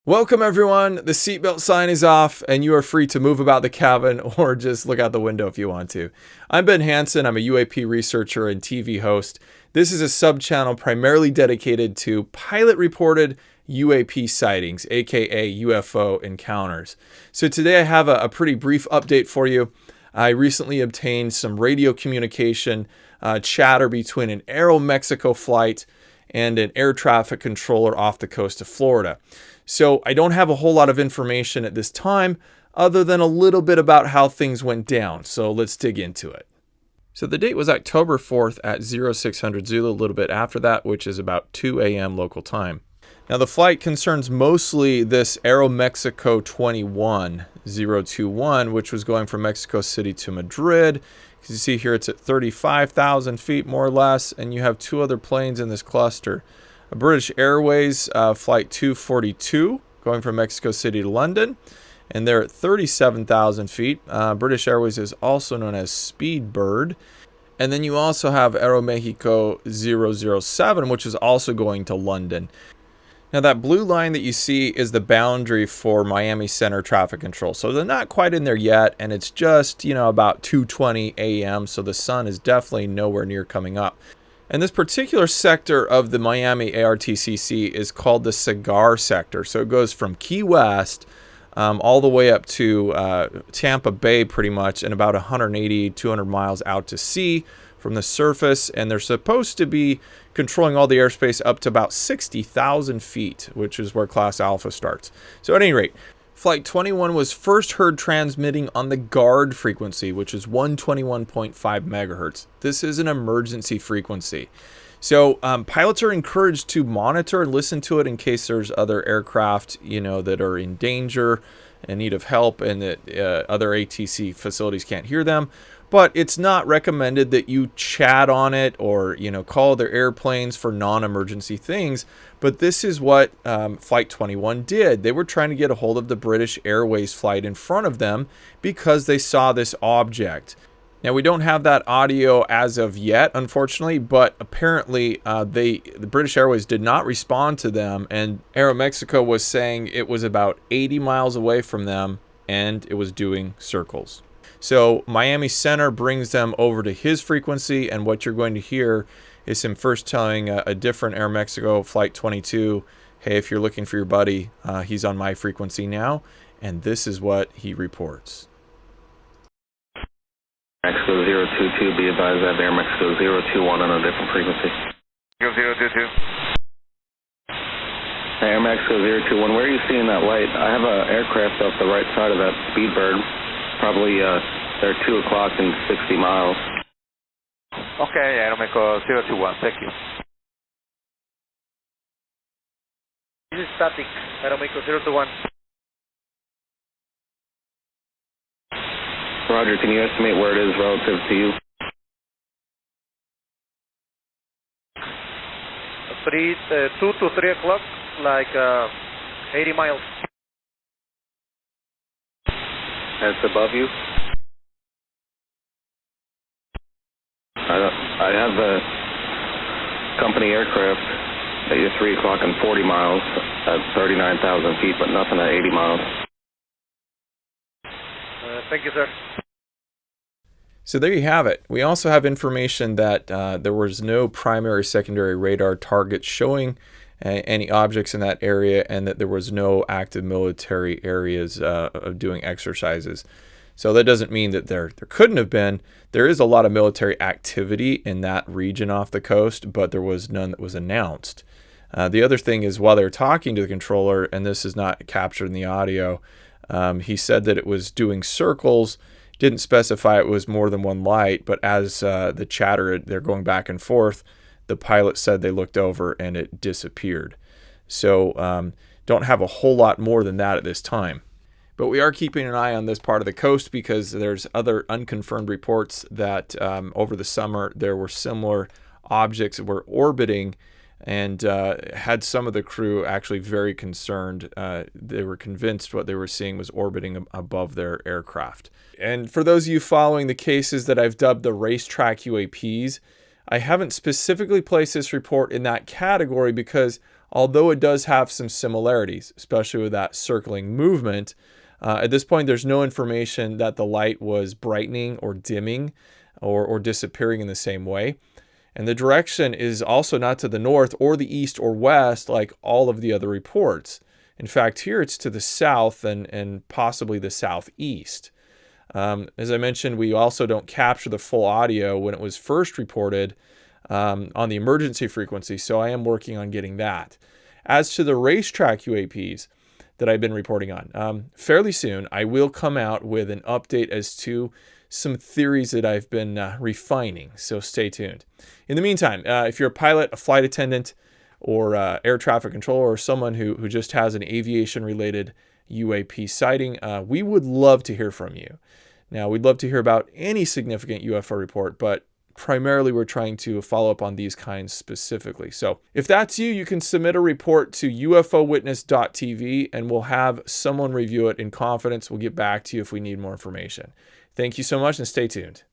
Welcome everyone, the seatbelt sign is off and you are free to move about the cabin or just look out the window if you want to. I'm Ben Hansen, I'm a UAP researcher and TV host. This is a sub-channel primarily dedicated to pilot-reported UAP sightings, aka UFO encounters. So today I have a pretty brief update for you. I recently obtained some radio communication chatter between an Aeroméxico flight and an air traffic controller off the coast of Florida. So I don't have a whole lot of information at this time other than a little bit about how things went down. So let's dig into it. So the date was October 4th at 0600 Zulu, a little bit after that, which is about 2 a.m. local time. Now the flight concerns mostly this Aeroméxico 21021, which was going from Mexico City to Madrid. As you see here, it's at 35,000 feet more or less, and you have two other planes in this cluster. A British Airways flight 242 going from Mexico City to London, and they're at 37,000 feet. British Airways is also known as Speedbird. And then you also have Aeroméxico 007, which is also going to London. Now that blue line that you see is the boundary for Miami Center traffic control. So they're not quite in there yet, and it's just, about 2:20 a.m. So the sun is definitely nowhere near coming up. And this particular sector of the Miami ARTCC is called the cigar sector. So it goes from Key West all the way up to Tampa Bay pretty much, and about 180, 200 miles out to sea from the surface. And they're supposed to be controlling all the airspace up to about 60,000 feet, which is where Class Alpha starts. So at any rate, Flight 21 was first heard transmitting on the guard frequency, which is 121.5 megahertz. This is an emergency frequency. So pilots are encouraged to monitor and listen to it in case there's other aircraft, that are in danger and need of help, and that other ATC facilities can't hear them. But it's not recommended that you chat on it or, call other airplanes for non-emergency things. But this is what Flight 21 did. They were trying to get a hold of the British Airways flight in front of them because they saw this object. Now, we don't have that audio as of yet, unfortunately, but apparently the British Airways did not respond to them, and Aeroméxico was saying it was about 80 miles away from them and it was doing circles. So Miami Center brings them over to his frequency, and what you're going to hear is him first telling a different Aeroméxico Flight 22, hey, if you're looking for your buddy, he's on my frequency now, and this is what he reports. Mexico 022, be advised that Aeroméxico 021 on a different frequency. 022. Aeroméxico 021, where are you seeing that light? I have an aircraft off the right side of that Speedbird. Probably they're 2 o'clock and 60 miles. Okay, Aeroméxico 021, thank you. This is static, Aeroméxico 021. Roger, can you estimate where it is relative to you? 2 to 3 o'clock, like 80 miles. That's above you? I have a company aircraft at your 3 o'clock and 40 miles at 39,000 feet, but nothing at 80 miles. Thank you, sir. So there you have it. We also have information that there was no primary, secondary radar targets showing any objects in that area, and that there was no active military areas of doing exercises. So that doesn't mean that there couldn't have been. There is a lot of military activity in that region off the coast, but there was none that was announced. The other thing is, while they were talking to the controller, and this is not captured in the audio, he said that it was doing circles. Didn't specify it was more than one light, but as the chatter, they're going back and forth, the pilot said they looked over and it disappeared. So don't have a whole lot more than that at this time. But we are keeping an eye on this part of the coast because there's other unconfirmed reports that over the summer there were similar objects that were orbiting, and had some of the crew actually very concerned. They were convinced what they were seeing was orbiting above their aircraft. And for those of you following the cases that I've dubbed the racetrack UAPs, I haven't specifically placed this report in that category because although it does have some similarities, especially with that circling movement. At this point, there's no information that the light was brightening or dimming or disappearing in the same way. And the direction is also not to the north or the east or west like all of the other reports. In fact, here it's to the south and possibly the southeast. As I mentioned, we also don't capture the full audio when it was first reported on the emergency frequency, so I am working on getting that. As to the racetrack UAPs that I've been reporting on, fairly soon I will come out with an update as to some theories that I've been refining, so stay tuned. In the meantime, if you're a pilot, a flight attendant, or air traffic controller, or someone who just has an aviation-related UAP sighting, we would love to hear from you. Now, we'd love to hear about any significant UFO report, but primarily we're trying to follow up on these kinds specifically. So if that's you, you can submit a report to ufowitness.tv and we'll have someone review it in confidence. We'll get back to you if we need more information. Thank you so much and stay tuned.